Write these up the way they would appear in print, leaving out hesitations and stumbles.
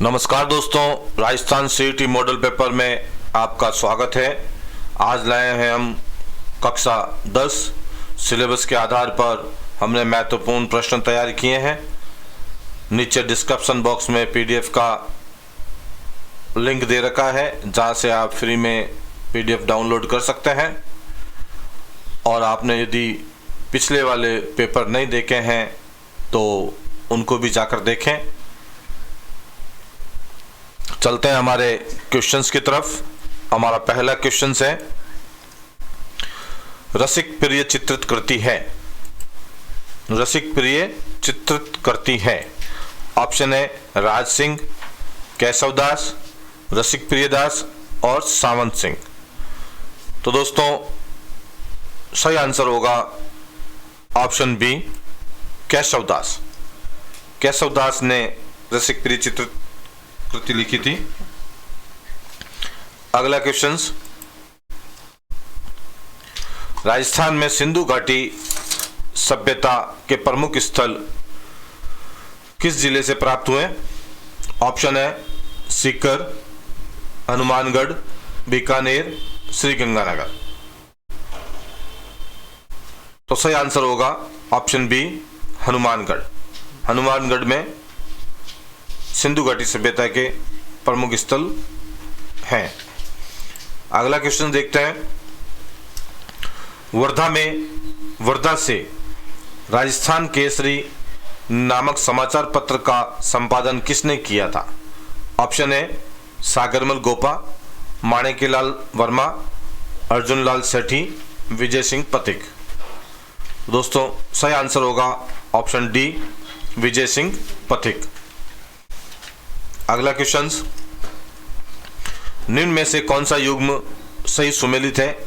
नमस्कार दोस्तों, Rajasthan CET model paper में आपका स्वागत है। आज लाए हैं हम कक्षा 10 सिलेबस के आधार पर हमने महत्वपूर्ण प्रश्न तैयार किए हैं। नीचे डिस्क्रिप्शन बॉक्स में पीडीएफ का लिंक दे रखा है, जहां से आप फ्री में पीडीएफ डाउनलोड कर सकते हैं। और आपने यदि पिछले वाले पेपर नहीं देखे हैं तो उनको भी जाकर देखें। चलते हैं हमारे क्वेश्चंस की तरफ। हमारा पहला क्वेश्चन है, रसिक प्रिय चित्रित करती है। रसिक प्रिय चित्रित करती है। ऑप्शन है राज सिंह, केशवदास, रसिक प्रियदास और सावंत सिंह। तो दोस्तों सही आंसर होगा ऑप्शन बी, केशवदास। केशवदास ने रसिक प्रिय चित्रित कृति लिखी थी। अगला क्वेश्चन, राजस्थान में सिंधु घाटी सभ्यता के प्रमुख स्थल किस जिले से प्राप्त हुए? ऑप्शन है सीकर, हनुमानगढ़, बीकानेर, श्रीगंगानगर। तो सही आंसर होगा ऑप्शन बी, हनुमानगढ़। हनुमानगढ़ में सिंधु घाटी सभ्यता के प्रमुख स्थल हैं। अगला क्वेश्चन देखते हैं, वर्धा से राजस्थान केसरी नामक समाचार पत्र का संपादन किसने किया था? ऑप्शन है सागरमल गोपा, माणिक्यलाल वर्मा, अर्जुन लाल सेठी, विजय सिंह पथिक। दोस्तों सही आंसर होगा ऑप्शन डी, विजय सिंह पथिक। अगला क्वेश्चन, निम्न में से कौन सा युग्म सही सुमेलित है?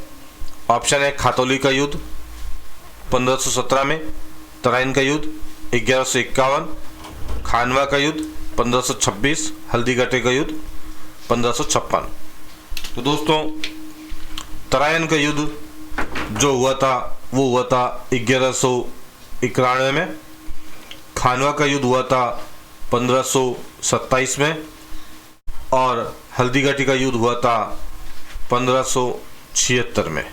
ऑप्शन है खातौली का युद्ध 1517 में, तराइन का युद्ध 1151, खानवा का युद्ध 1526, हल्दीघाटी का युद्ध 1556। तो दोस्तों तराइन का युद्ध जो हुआ था वो हुआ था 1191 में, खानवा का युद्ध हुआ था 1527 में और हल्दीघाटी का युद्ध हुआ था 1576 में।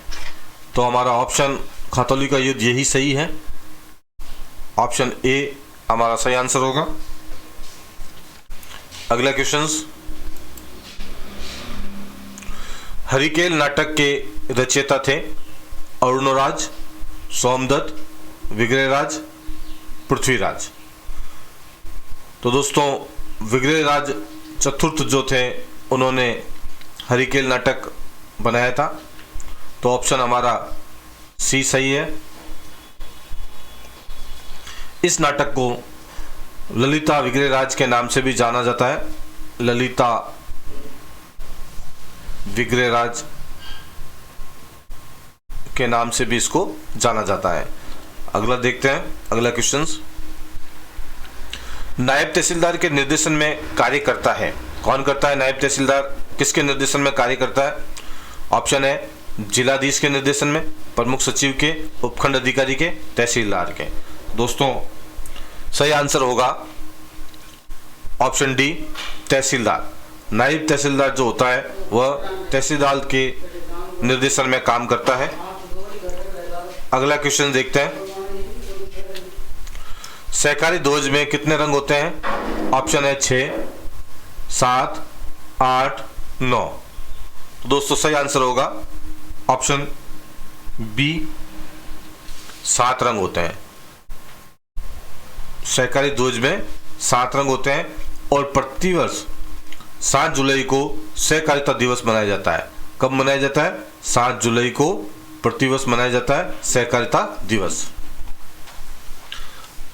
तो हमारा ऑप्शन खातौली का युद्ध यही सही है। ऑप्शन ए हमारा सही आंसर होगा। अगला क्वेश्चन, हरिकेल नाटक के रचयिता थे अरुणराज, सोमदत्त, विग्रहराज, पृथ्वीराज। तो दोस्तों विग्रहराज चतुर्थ जो थे उन्होंने हरिकेल नाटक बनाया था। तो ऑप्शन हमारा सी सही है। इस नाटक को ललिता विग्रहराज के नाम से भी जाना जाता है। ललिता विग्रहराज के नाम से भी इसको जाना जाता है। अगला देखते हैं, अगला क्वेश्चन, नायब तहसीलदार के निर्देशन में कार्य करता है। कौन करता है नायब तहसीलदार? किसके निर्देशन में कार्य करता है? ऑप्शन है जिलाधीश के निर्देशन में, प्रमुख सचिव के, उपखंड अधिकारी के, तहसीलदार के। दोस्तों सही आंसर होगा ऑप्शन डी, तहसीलदार। नायब तहसीलदार जो होता है वह तहसीलदार के निर्देशन में काम करता है। अगला क्वेश्चन देखते हैं, सहकारी ध्वज में कितने रंग होते हैं? ऑप्शन है 6, 7, 8, 9। तो दोस्तों सही आंसर होगा ऑप्शन बी, 7 रंग होते हैं। सहकारी ध्वज में 7 रंग होते हैं और प्रतिवर्ष 7 जुलाई को सहकारिता दिवस मनाया जाता है। कब मनाया जाता है? 7 जुलाई को प्रतिवर्ष मनाया जाता है सहकारिता दिवस।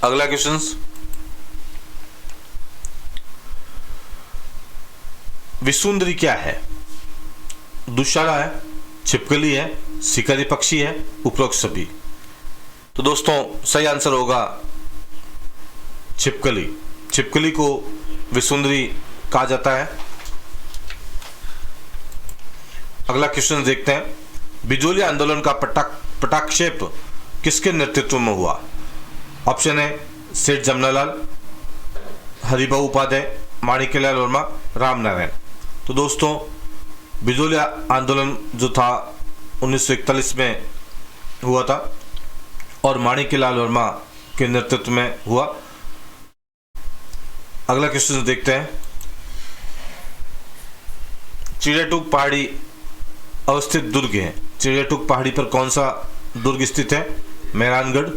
अगला क्वेश्चन, विसुंदरी क्या है? दुशाला है, छिपकली है, शिकारी पक्षी है, उपरोक्त सभी। तो दोस्तों सही आंसर होगा छिपकली। छिपकली को विसुंदरी कहा जाता है। अगला क्वेश्चन देखते हैं, बिजोली आंदोलन का पटाक्षेप किसके नेतृत्व में हुआ? ऑप्शन है सेठ जमनालाल, हरिभाऊ उपाध्याय, माणिक्यलाल वर्मा, रामनारायण। तो दोस्तों, बिजोलिया आंदोलन जो था 1941 में हुआ था और माणिक्यलाल वर्मा के नेतृत्व में हुआ। अगला क्वेश्चन देखते हैं। चिड़ियाटूक पहाड़ी अवस्थित दुर्ग है। चिड़ियाटूक पहाड़ी पर कौन सा दुर्ग स्थित है? मेहरानगढ़,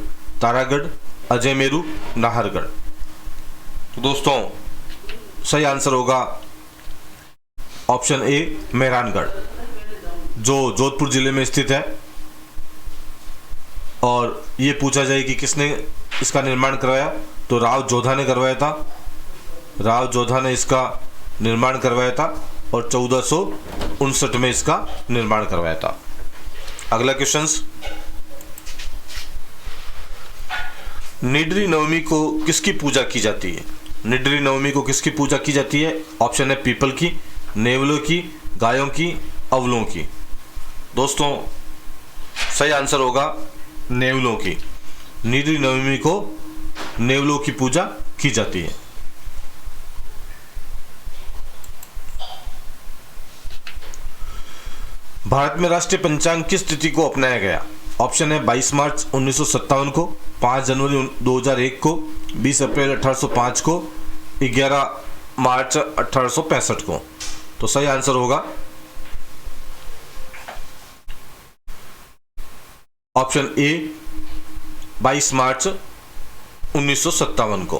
तारागढ़, अजयमेरू, नाहरगढ़। तो दोस्तों, सही आंसर होगा ऑप्शन ए, मेहरानगढ़, जो जोधपुर जिले में स्थित है। और ये पूछा जाए कि किसने इसका निर्माण करवाया, तो राव जोधा ने करवाया था। राव जोधा ने इसका निर्माण करवाया था और 1459 में इसका निर्माण करवाया था। अगला क्वेश्चन, निडरी नवमी को किसकी पूजा की जाती है? निडरी नवमी को किसकी पूजा की जाती है? ऑप्शन है पीपल की, नेवलों की, गायों की, अवलों की। दोस्तों, सही आंसर होगा नेवलों की। निडरी नवमी को नेवलों की पूजा की जाती है। भारत में राष्ट्रीय पंचांग किस तिथि को अपनाया गया? ऑप्शन है 22 मार्च 1957 को, 5 जनवरी 2001 को, 20 अप्रैल 1805 को, 11 मार्च 1865 को। तो सही आंसर होगा ऑप्शन ए, 22 मार्च 1957 को।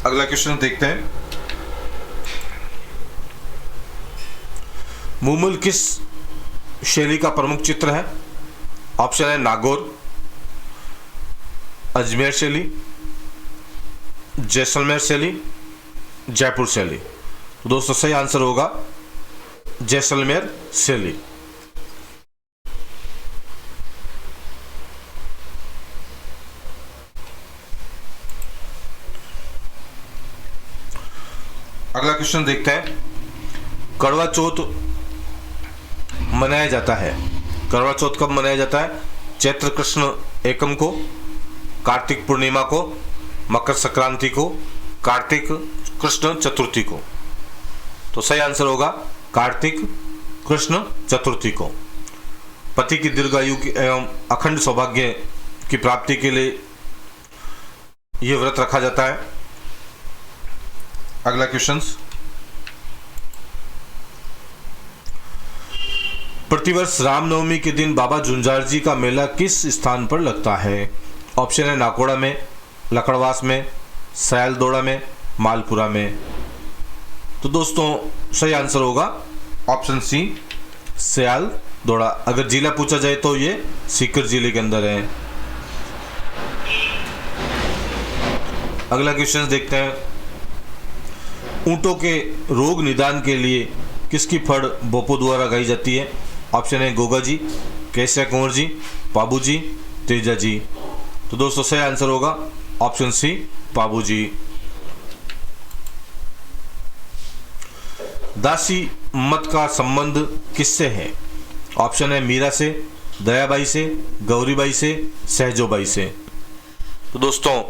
अगला क्वेश्चन देखते हैं। मुमल किस शैली का प्रमुख चित्र है? ऑप्शन है नागौर, अजमेर शैली, जैसलमेर शैली, जयपुर शैली। तो दोस्तों, सही आंसर होगा जैसलमेर शैली। अगला क्वेश्चन देखते हैं। करवा चौथ मनाया जाता है। करवा चौथ कब मनाया जाता है? चैत्र कृष्ण एकम को, कार्तिक पूर्णिमा को, मकर संक्रांति को, कार्तिक कृष्ण चतुर्थी को। तो सही आंसर होगा कार्तिक कृष्ण चतुर्थी को। पति की दीर्घायु एवं अखंड सौभाग्य की प्राप्ति के लिए यह व्रत रखा जाता है। अगला क्वेश्चन, प्रतिवर्ष रामनवमी के दिन बाबा झुंझार जी का मेला किस स्थान पर लगता है? ऑप्शन है नाकोड़ा में, लकड़वास में, सयालदोड़ा में, मालपुरा में। तो दोस्तों, सही आंसर होगा ऑप्शन सी, सयालदोड़ा। अगर जिला पूछा जाए तो ये सीकर जिले के अंदर है। अगला क्वेश्चन देखते हैं। ऊंटों के रोग निदान के लिए किसकी फड़ बोपो द्वारा गाई जाती है? ऑप्शन है गोगा जी, केशव कुंवर जी, पाबू जी, तेजा जी। तो दोस्तों, सही आंसर होगा ऑप्शन सी, पाबू जी। दासी मत का संबंध किससे है? ऑप्शन है मीरा से, दयाबाई से, गौरीबाई से, सहजोबाई से। तो दोस्तों,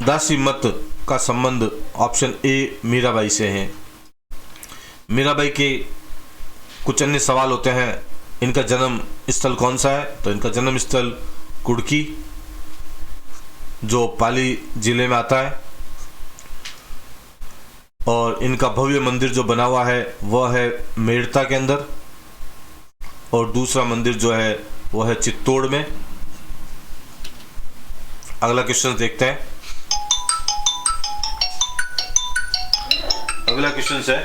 दासी मत का संबंध ऑप्शन ए, मीराबाई से है। मीराबाई के कुछ अन्य सवाल होते हैं। इनका जन्म स्थल कौन सा है? तो इनका जन्म स्थल कुड़की, जो पाली जिले में आता है। और इनका भव्य मंदिर जो बना हुआ है वह है मेड़ता के अंदर, और दूसरा मंदिर जो है वह है चित्तौड़ में। अगला क्वेश्चन देखते हैं। अगला क्वेश्चन है,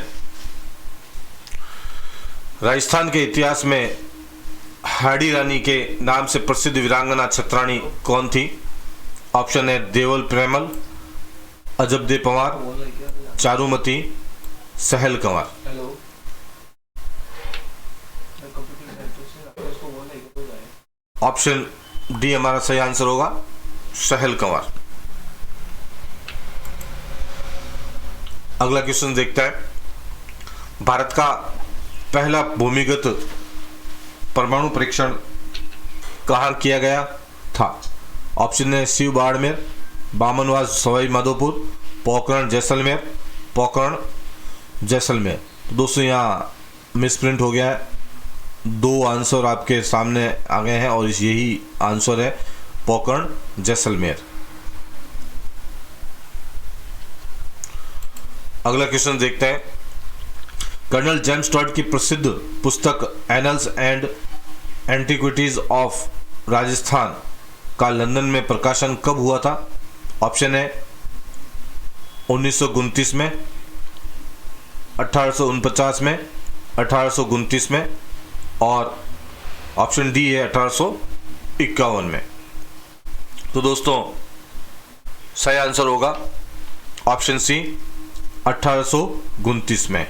राजस्थान के इतिहास में हाड़ी रानी के नाम से प्रसिद्ध वीरांगना छत्राणी कौन थी? ऑप्शन है देवल प्रेमल, अजबदे पंवार, चारुमती, सहल कंवर। ऑप्शन डी हमारा सही आंसर होगा, सहल कंवर। अगला क्वेश्चन देखते हैं। भारत का पहला भूमिगत परमाणु परीक्षण कहाँ किया गया था? ऑप्शन है शिव बाड़मेर, बामनवास सवाई माधोपुर, पोखरण जैसलमेर, पोखरण जैसलमेर। तो दोस्तों यहाँ मिसप्रिंट हो गया है, 2 आंसर आपके सामने आ गए हैं और यही आंसर है पोखरण जैसलमेर। अगला क्वेश्चन देखते हैं। कर्नल जेम्स टॉड की प्रसिद्ध पुस्तक annuls and antiquities of Rajasthan का लंदन में प्रकाशन कब हुआ था? ऑप्शन है 1929 में, 1849 में, 1829 में और ऑप्शन डी है 1851 में। तो दोस्तों सही आंसर होगा ऑप्शन सी 1829 में।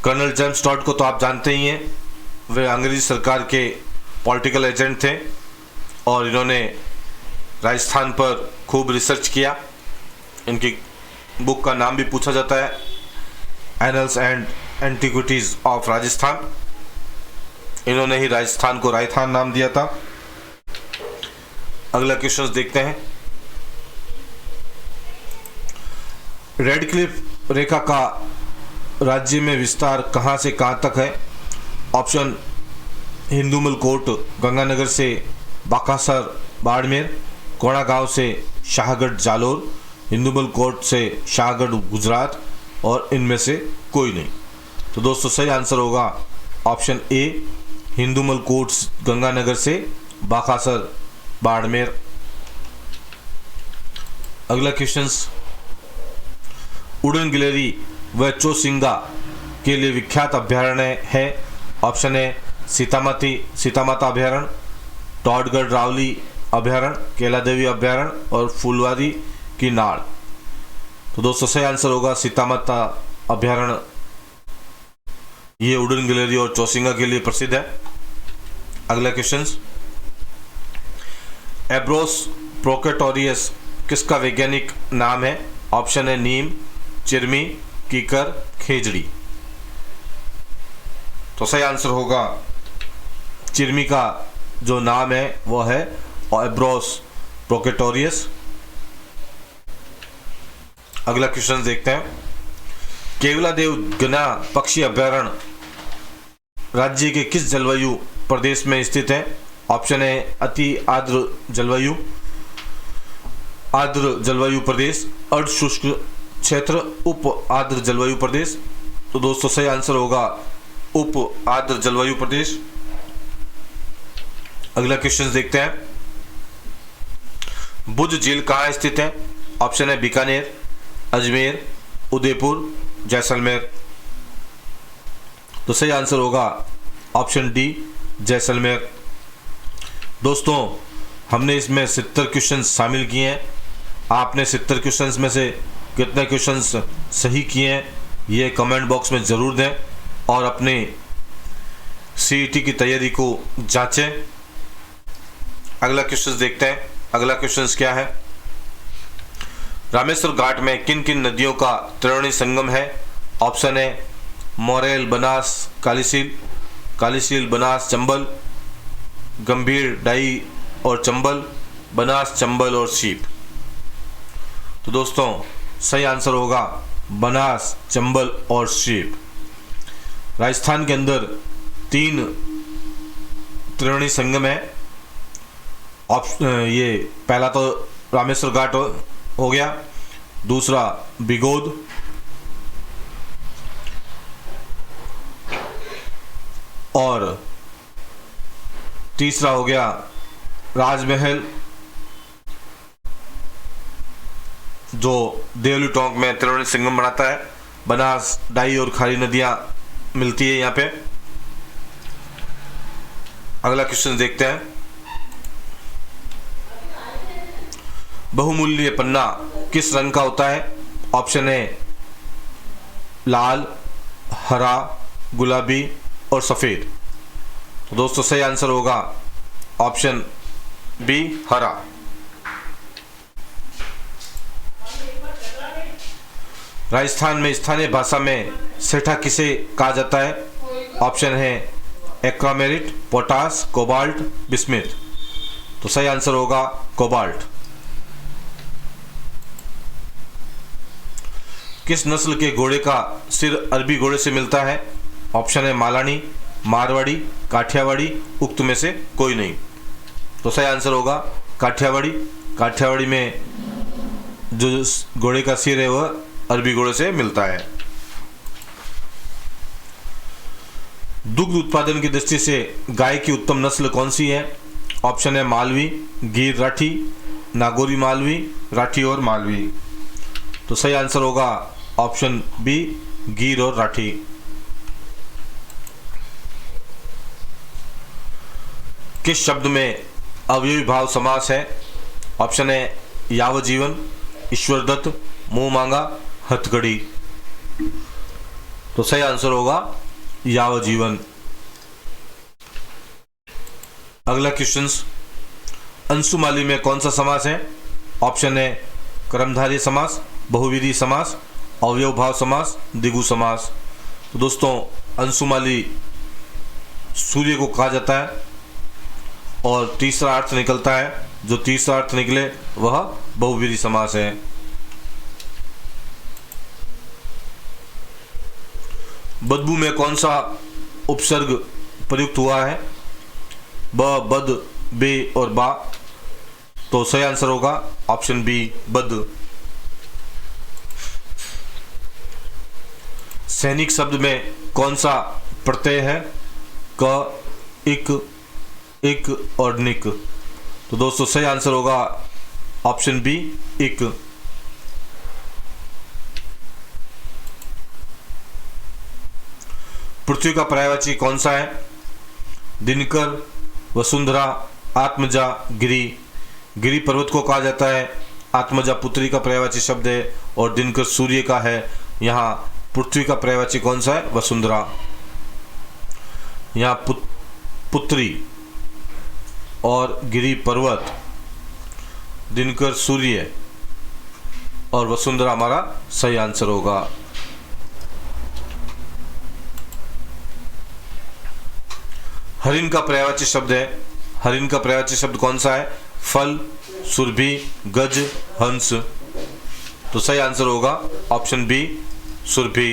कर्नल जेम्स टॉड को तो आप जानते ही हैं, वे अंग्रेजी सरकार के पॉलिटिकल एजेंट थे और इन्होंने राजस्थान पर खूब रिसर्च किया। इनकी बुक का नाम भी पूछा जाता है annuls and antiquities of Rajasthan. इन्होंने ही राजस्थान को राजस्थान नाम दिया था। अगला क्वेश्चन देखते हैं। रेड क्लिफ रेखा का राज्य में विस्तार कहां से कहां तक है? ऑप्शन हिंदूमल कोट गंगानगर से बाकासर बाड़मेर, कोणागांव से शाहगढ़ जालोर, हिंदूमल कोट से शाहगढ़ गुजरात और इनमें से कोई नहीं। तो दोस्तों सही आंसर होगा ऑप्शन ए हिंदूमल कोट गंगानगर से बाकासर बाड़मेर। अगला क्वेश्चन, उड़न गिलहरी व चौसिंगा के लिए विख्यात अभयारण्य है। ऑप्शन है सीतामाता अभयारण्य, टॉडगढ़ रावली अभयारण्य, केलादेवी अभयारण्य और फुलवारी की नाड़। तो दोस्तों सही आंसर होगा सीतामाता अभयारण्य। ये उड़न गिलहरी और चौसिंगा के लिए प्रसिद्ध है। अगला क्वेश्चन, एब्रोस प्रोकेटोरियस किसका वैज्ञानिक नाम है? ऑप्शन है नीम, चिरमी, कीकर, खेजड़ी। तो सही आंसर होगा चिरमी का जो नाम है वह है एब्रोस प्रोकेटोरियस। अगला क्वेश्चन देखते हैं। केवलादेव गना पक्षी अभयारण्य राज्य के किस जलवायु प्रदेश में स्थित है? ऑप्शन है अति आर्द्र जलवायु, आर्द्र जलवायु प्रदेश, अर्ध शुष्क क्षेत्र, उप आर्द्र जलवायु प्रदेश। तो दोस्तों सही आंसर होगा उप आर्द्र जलवायु प्रदेश। अगला क्वेश्चन देखते हैं। बुद्ध झील कहाँ स्थित है? ऑप्शन है बीकानेर, अजमेर, उदयपुर, जैसलमेर। तो सही आंसर होगा ऑप्शन डी जैसलमेर। दोस्तों हमने इसमें 70 क्वेश्चन शामिल किए हैं। आपने 70 क्वेश्चंस में से कितने क्वेश्चंस सही किए हैं ये कमेंट बॉक्स में ज़रूर दें और अपने सीईटी की तैयारी को जांचें। अगला क्वेश्चन देखते हैं। अगला क्वेश्चन क्या है? रामेश्वर घाट में किन किन नदियों का त्रिवेणी संगम है? ऑप्शन है मोरेल, बनास, कालीसील, कालीसील, बनास, चंबल, गंभीर, डाई और चंबल, बनास, चंबल और सीप। तो दोस्तों सही आंसर होगा बनास, चंबल और सीप। राजस्थान के अंदर 3 त्रिवेणी संगम है। ये पहला तो रामेश्वर घाट हो गया, दूसरा बिगोद, और तीसरा हो गया राजमहल जो देवली टोंक में त्रिवेणी संगम बनाता है। बनास, डाई और खारी नदियां मिलती है यहाँ पे। अगला क्वेश्चन देखते हैं। बहुमूल्य पन्ना किस रंग का होता है? ऑप्शन है लाल, हरा, गुलाबी और सफेद। तो दोस्तों सही आंसर होगा ऑप्शन बी हरा। राजस्थान में स्थानीय भाषा में सेठा किसे कहा जाता है? ऑप्शन है एक्वामेरिट, पोटास, कोबाल्ट, बिस्मिथ। तो सही आंसर होगा कोबाल्ट। किस नस्ल के घोड़े का सिर अरबी घोड़े से मिलता है? ऑप्शन है मालानी, मारवाड़ी, काठियावाड़ी, उक्त में से कोई नहीं। तो सही आंसर होगा काठियावाड़ी। काठियावाड़ी में जो घोड़े का सिर है वह अरबी घोड़े से मिलता है। दुग्ध उत्पादन की दृष्टि से गाय की उत्तम नस्ल कौन सी है? ऑप्शन है मालवी, गिर राठी, नागौरी मालवी, राठी और मालवी। तो सही आंसर होगा ऑप्शन बी, गिर और राठी। किस शब्द में अवयवी भाव समास है? ऑप्शन है यावजीवन, ईश्वरदत्त, मुंह मांगा, हथकड़ी। तो सही आंसर होगा यावजीवन। अगला क्वेश्चन, अंशुमाली में कौन सा समास है? ऑप्शन है कर्मधारय समास, बहुविधि समास, अवयव भाव समास, द्विगु समास। तो दोस्तों अंशुमाली सूर्य को कहा जाता है और तीसरा अर्थ निकलता है, जो तीसरा अर्थ निकले वह बहुविधि समास है। बदबू में कौन सा उपसर्ग प्रयुक्त हुआ है? ब, बद, बे और बा। तो सही आंसर होगा ऑप्शन बी, बद। सैनिक शब्द में कौन सा प्रत्यय है? क, इक और निक। तो दोस्तों सही आंसर होगा ऑप्शन बी, इक। पृथ्वी का पर्यायवाची कौन सा है? दिनकर, वसुंधरा, आत्मजा, गिरी। गिरी पर्वत को कहा जाता है, आत्मजा पुत्री का पर्यायवाची शब्द है और दिनकर सूर्य का है। यहाँ पृथ्वी का पर्यायवाची कौन सा है? वसुंधरा। यहाँ पुत्री और गिरी पर्वत, दिनकर सूर्य और वसुंधरा हमारा सही आंसर होगा। हरिण का पर्यायवाची शब्द है, हरिण का पर्यायवाची शब्द कौन सा है? फल, सुरभि, गज, हंस। तो सही आंसर होगा ऑप्शन बी, सुरभि।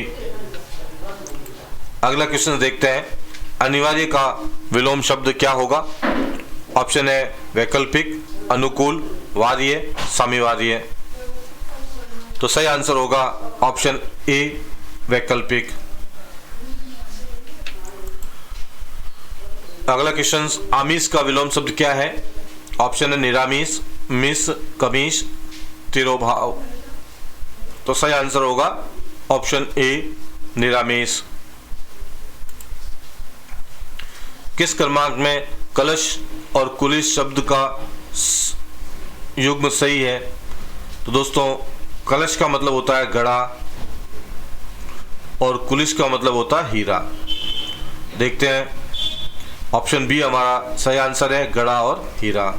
अगला क्वेश्चन देखते हैं, अनिवार्य का विलोम शब्द क्या होगा? ऑप्शन है वैकल्पिक, अनुकूल, वार्य, साम्यवार्य। तो सही आंसर होगा ऑप्शन ए, वैकल्पिक। अगला क्वेश्चन, आमिष का विलोम शब्द क्या है? ऑप्शन है निरामिष, मिश, कमीश, तिरोभाव। तो सही आंसर होगा ऑप्शन ए, निरामिष। किस क्रमांक में कलश और कुलिश शब्द का युग्म सही है? तो दोस्तों कलश का मतलब होता है घड़ा और कुलिश का मतलब होता है हीरा। देखते हैं, ऑप्शन बी हमारा सही आंसर है, घड़ा और हीरा।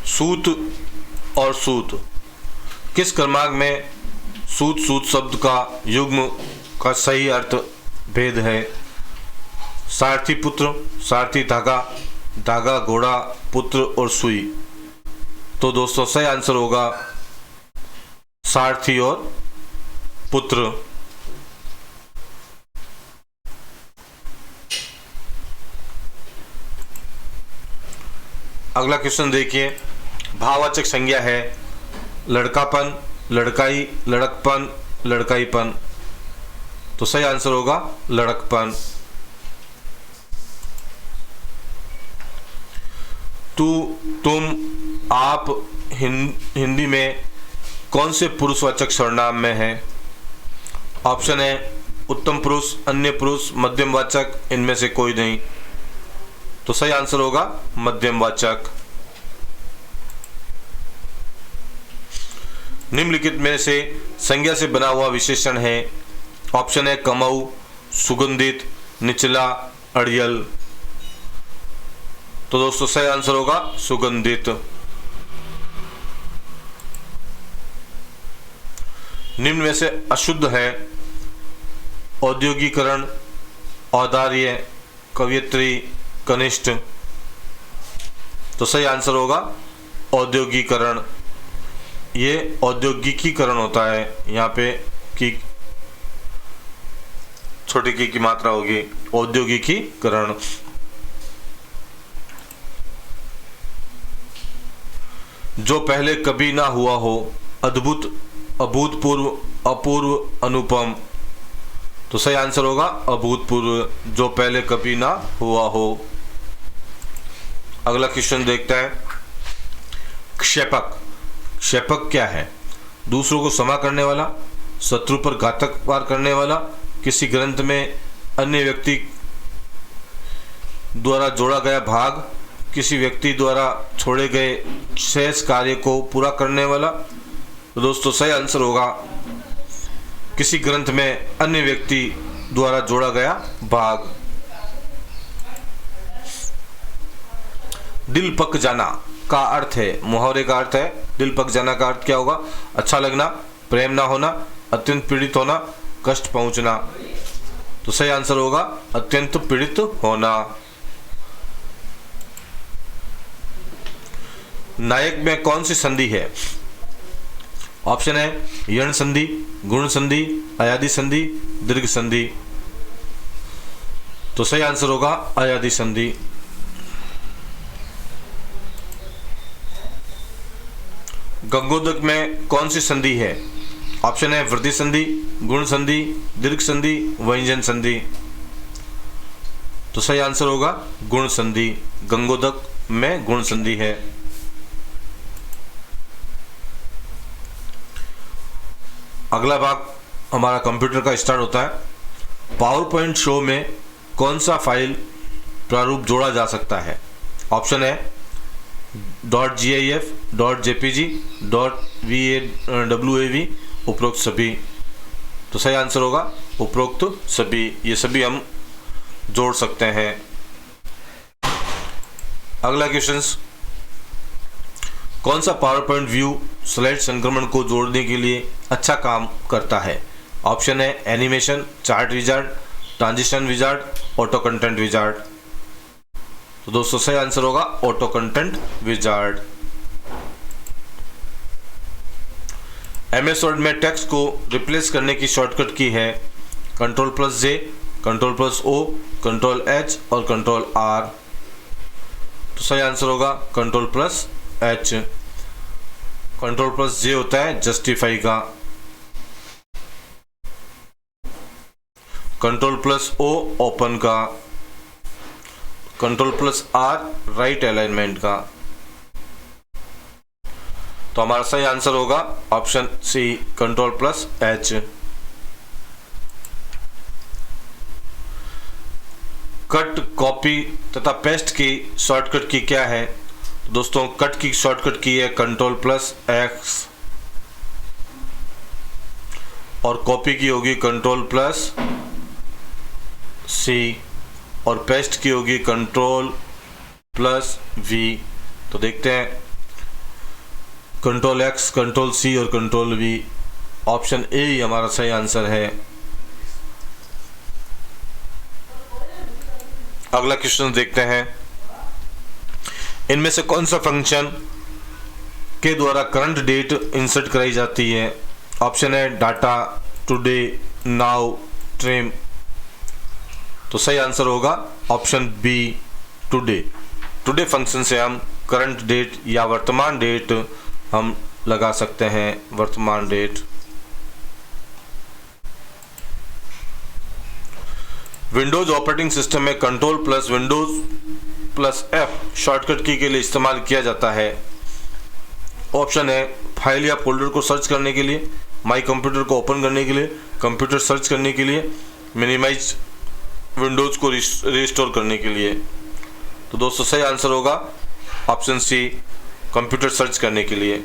सूत और सूत, किस क्रमांक में सूत सूत शब्द का युग्म का सही अर्थ भेद है? सारथी पुत्र, सारथी धागा, धागा घोड़ा, पुत्र और सुई। तो दोस्तों सही आंसर होगा सारथी और पुत्र। अगला क्वेश्चन देखिए, भाववाचक संज्ञा है लड़कापन, लड़काई, लड़कपन, लड़काईपन। तो सही आंसर होगा लड़कपन। तू, तुम, आप हिंदी में कौन से पुरुषवाचक सर्वनाम में है? ऑप्शन है उत्तम पुरुष, अन्य पुरुष, मध्यमवाचक, इनमें से कोई नहीं। तो सही आंसर होगा मध्यमवाचक। निम्नलिखित में से संज्ञा से बना हुआ विशेषण है? ऑप्शन है कमऊ, सुगंधित, निचला, अड़ियल। तो दोस्तों सही आंसर होगा सुगंधित। निम्न में से अशुद्ध है औद्योगिकरण, औदार्य, कवियत्री, कनिष्ठ। तो सही आंसर होगा औद्योगिकरण, ये औद्योगिकीकरण होता है। यहाँ पे की छोटी की मात्रा होगी, औद्योगिकीकरण। जो पहले कभी ना हुआ हो, अद्भुत, अभूतपूर्व, अपूर्व, अनुपम। तो सही आंसर होगा अभूतपूर्व, जो पहले कभी ना हुआ हो। अगला क्वेश्चन देखते हैं। क्षेपक, क्षेपक क्या है? दूसरों को क्षमा करने वाला, शत्रु पर घातक वार करने वाला, किसी ग्रंथ में अन्य व्यक्ति द्वारा जोड़ा गया भाग, किसी व्यक्ति द्वारा छोड़े गए शेष कार्य को पूरा करने वाला। तो दोस्तों सही आंसर होगा किसी ग्रंथ में अन्य व्यक्ति द्वारा जोड़ा गया भाग। दिल पक जाना का अर्थ है, मुहावरे का अर्थ है दिल पक जाना का अर्थ क्या होगा? अच्छा लगना, प्रेम ना होना, अत्यंत पीड़ित होना, कष्ट पहुंचना। तो सही आंसर होगा अत्यंत पीड़ित होना। नायक में कौन सी संधि है? ऑप्शन है यण संधि, गुण संधि, अयादि संधि, दीर्घ संधि। तो सही आंसर होगा अयादि संधि। गंगोदक में कौन सी संधि है? ऑप्शन है वृद्धि संधि, गुण संधि, दीर्घ संधि, व्यंजन संधि। तो सही आंसर होगा गुण संधि। गंगोदक में गुण संधि है। अगला भाग हमारा कंप्यूटर का स्टार्ट होता है। पावर पॉइंट शो में कौन सा फाइल प्रारूप जोड़ा जा सकता है? ऑप्शन है .gif, .jpg, .wav, उपरोक्त सभी। तो सही आंसर होगा उपरोक्त सभी, ये सभी हम जोड़ सकते हैं। अगला क्वेश्चन, कौन सा पावर पॉइंट व्यू स्लाइड संक्रमण को जोड़ने के लिए अच्छा काम करता है? ऑप्शन है animation, chart wizard, transition wizard, auto content wizard. तो दोस्तों सही आंसर होगा auto content wizard. MS word में टेक्स्ट को रिप्लेस करने की शॉर्टकट की है Ctrl+J, Ctrl+O, Ctrl+H और Ctrl+R। तो सही आंसर होगा Ctrl+H। Ctrl+J होता है जस्टिफाई का, Ctrl+O ओपन का, Ctrl+R राइट अलाइनमेंट का। तो हमारा सही आंसर होगा option C Ctrl+H। Cut, copy तथा पेस्ट की शॉर्टकट की क्या है? तो दोस्तों कट की शॉर्टकट की है Ctrl+X और कॉपी की होगी Ctrl+C और पेस्ट की होगी Ctrl+V। तो देखते हैं Ctrl+X, Ctrl+C और Ctrl+V। ऑप्शन ए ही हमारा सही आंसर है। अगला क्वेश्चन देखते हैं। इनमें से कौन सा फंक्शन के द्वारा करंट डेट इंसर्ट कराई जाती है? ऑप्शन है डाटा, टुडे, नाउ, ट्रिम। तो सही आंसर होगा option B today. Today function से हम करंट डेट या वर्तमान डेट हम लगा सकते हैं, वर्तमान डेट। विंडोज ऑपरेटिंग सिस्टम में Ctrl+Windows+F शॉर्टकट की के लिए इस्तेमाल किया जाता है। ऑप्शन है फाइल या फोल्डर को सर्च करने के लिए, माई कंप्यूटर को ओपन करने के लिए, कंप्यूटर सर्च करने के लिए, मिनिमाइज विंडोज को रिस्टोर करने के लिए। तो दोस्तों सही आंसर होगा ऑप्शन सी कंप्यूटर सर्च करने के लिए।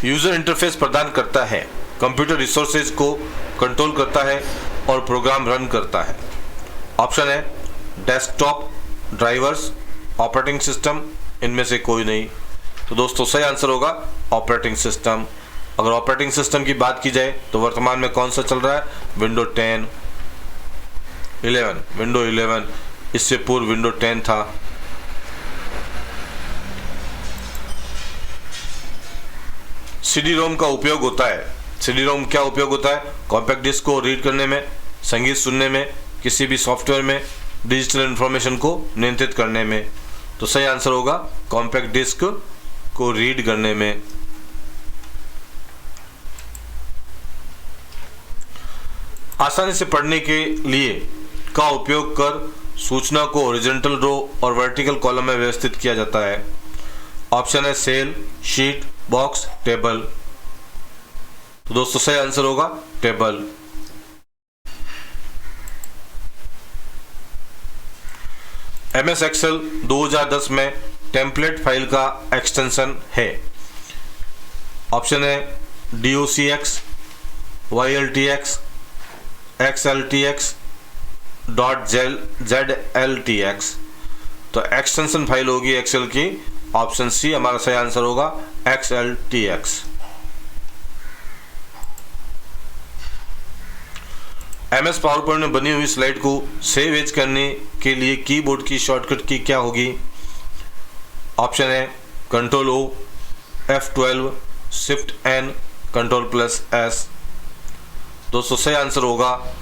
यूजर इंटरफेस प्रदान करता है, कंप्यूटर रिसोर्सेज को कंट्रोल करता है और प्रोग्राम रन करता है। ऑप्शन है डेस्कटॉप, ड्राइवर्स, ऑपरेटिंग सिस्टम, इनमें से कोई नहीं। तो दोस्तों सही आंसर होगा ऑपरेटिंग सिस्टम। अगर ऑपरेटिंग सिस्टम की बात की जाए तो वर्तमान में कौन सा चल रहा है? Window 10, 11, window 11। इससे पूर्व विंडो 10 था। सीडी रोम का उपयोग होता है। सीडी रोम क्या उपयोग होता है? कॉम्पैक्ट डिस्क को रीड करने में, संगीत सुनने में, किसी भी सॉफ्टवेयर में डिजिटल इन्फॉर्मेशन को नियंत्रित करने में। तो सही आंसर होगा कॉम्पैक्ट डिस्क को रीड करने में। आसानी से पढ़ने के लिए का उपयोग कर सूचना को हॉरिजॉन्टल रो और वर्टिकल कॉलम में व्यवस्थित किया जाता है। ऑप्शन है सेल, शीट, बॉक्स, टेबल। तो दोस्तों सही आंसर होगा टेबल। MS एक्सेल 2010 में टेम्पलेट फाइल का एक्सटेंशन है। ऑप्शन है DOCX, YLTX, XLTX, .ZLTX। तो एक्सटेंशन फाइल होगी एक्सेल की, ऑप्शन सी हमारा सही आंसर होगा XLTX। MS पावरपॉइंट में बनी हुई स्लाइड को सेव एज करने के लिए कीबोर्ड की शॉर्टकट की क्या होगी? ऑप्शन है Ctrl O, F12, Shift N, Ctrl+S। दोस्तों सही आंसर होगा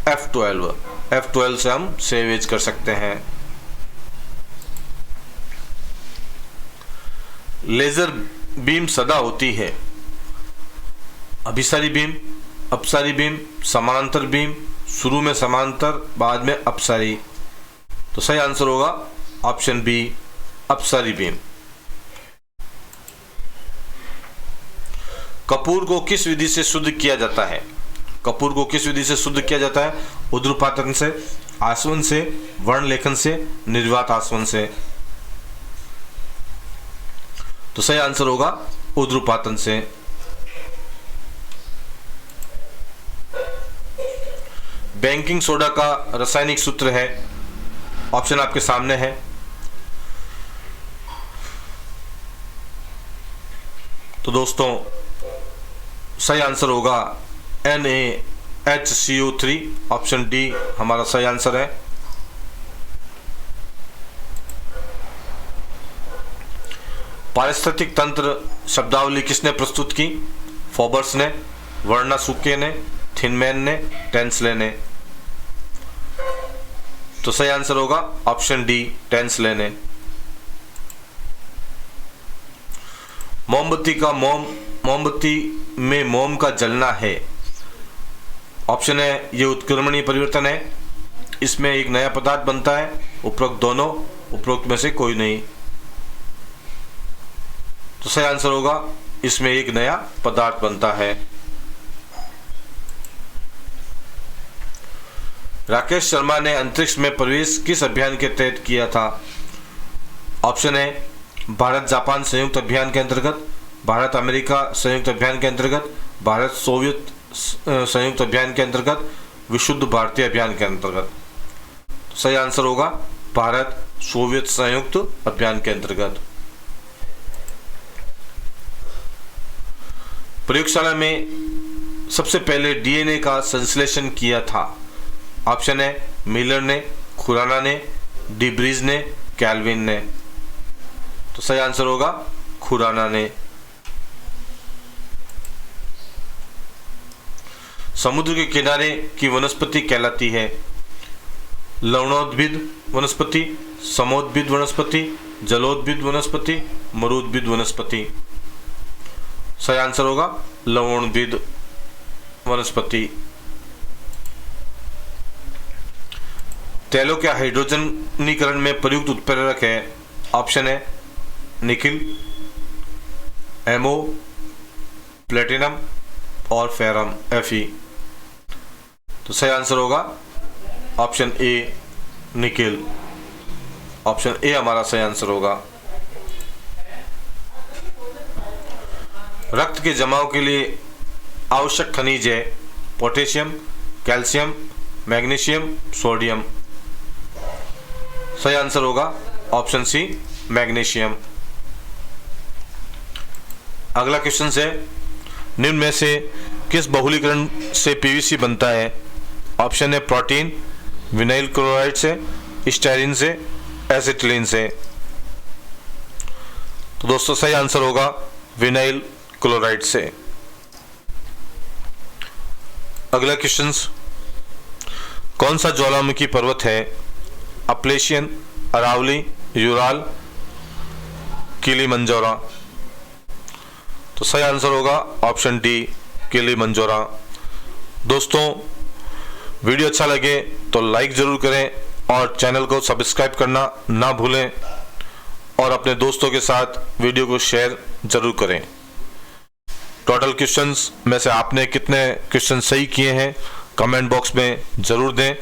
F12। F12 से हम सेव एज कर सकते हैं। लेजर बीम सदा होती है। अभिसारी बीम, अपसारी बीम, समानांतर बीम, शुरू में समांतर बाद में अपसारी। तो सही आंसर होगा ऑप्शन बी, अपसारी बीम। कपूर को किस विधि से शुद्ध किया जाता है? कपूर को किस विधि से शुद्ध किया जाता है? उद्रपातन से, आसवन से, वर्ण लेखन से, निर्वात आसवन से। तो सही आंसर होगा उद्रपातन से। बेकिंग सोडा का रासायनिक सूत्र है। ऑप्शन आपके सामने है। तो दोस्तों सही आंसर होगा NaHCO3। ऑप्शन डी हमारा सही आंसर है। पारिस्थितिक तंत्र शब्दावली किसने प्रस्तुत की? फॉबर्स ने, वर्नासुके ने, थिनमैन ने, टेंसले ने। तो सही आंसर होगा ऑप्शन डी, टेंसले ने। मोमबत्ती का मोमबत्ती में मोम का जलना है। ऑप्शन है ये उत्क्रमणीय परिवर्तन है, इसमें एक नया पदार्थ बनता है, उपरोक्त दोनों, उपरोक्त में से कोई नहीं। तो सही आंसर होगा इसमें एक नया पदार्थ बनता है। राकेश शर्मा ने अंतरिक्ष में प्रवेश किस अभियान के तहत किया था? ऑप्शन है भारत जापान संयुक्त अभियान के अंतर्गत, भारत अमेरिका संयुक्त अभियान के अंतर्गत, भारत सोवियत संयुक्त अभियान के अंतर्गत, विशुद्ध भारतीय अभियान के अंतर्गत। तो सही आंसर होगा भारत सोवियत संयुक्त अभियान के अंतर्गत। प्रयोगशाला में सबसे पहले डीएनए का संश्लेषण किया था। ऑप्शन है मिलर ने, खुराना ने, डिब्रीज ने, कैल्विन ने। तो सही आंसर होगा खुराना ने। समुद्र के किनारे की वनस्पति कहलाती है? लवणोद्भिद वनस्पति, समोद्भिद वनस्पति, जलोद्भिद वनस्पति, मरुद्भिद वनस्पति। सही आंसर होगा लवणोद्भिद वनस्पति। तेलों के हाइड्रोजनीकरण में प्रयुक्त उत्प्रेरक है? ऑप्शन है निकिल, एमओ, प्लेटिनम और फेरम, Fe। तो सही आंसर होगा option A, nickel. Option A हमारा सही आंसर होगा। रक्त के जमाव के लिए आवश्यक खनिज है? Potassium, calcium, magnesium, sodium. सही आंसर होगा ऑप्शन सी, मैग्नीशियम। अगला क्वेश्चन है निम्न में से किस बहुलीकरण से पीवीसी बनता है? ऑप्शन है प्रोटीन, विनाइल क्लोराइड से, स्टाइरिन से, एसिटिलीन से। तो दोस्तों सही आंसर होगा विनाइल क्लोराइड से। अगला क्वेश्चन, कौन सा ज्वालामुखी पर्वत है? Appalachian, Aravali, Ural, Kilimanjaro. तो सही आंसर होगा ऑप्शन डी, किलिमंजारो। दोस्तों, वीडियो अच्छा लगे तो लाइक जरूर करें और चैनल को सब्सक्राइब करना ना भूलें और अपने दोस्तों के साथ वीडियो को शेयर जरूर करें। टोटल क्वेश्चंस में से आपने कितने क्वेश्चन सही किए हैं कमेंट बॉक्स में जरूर दें।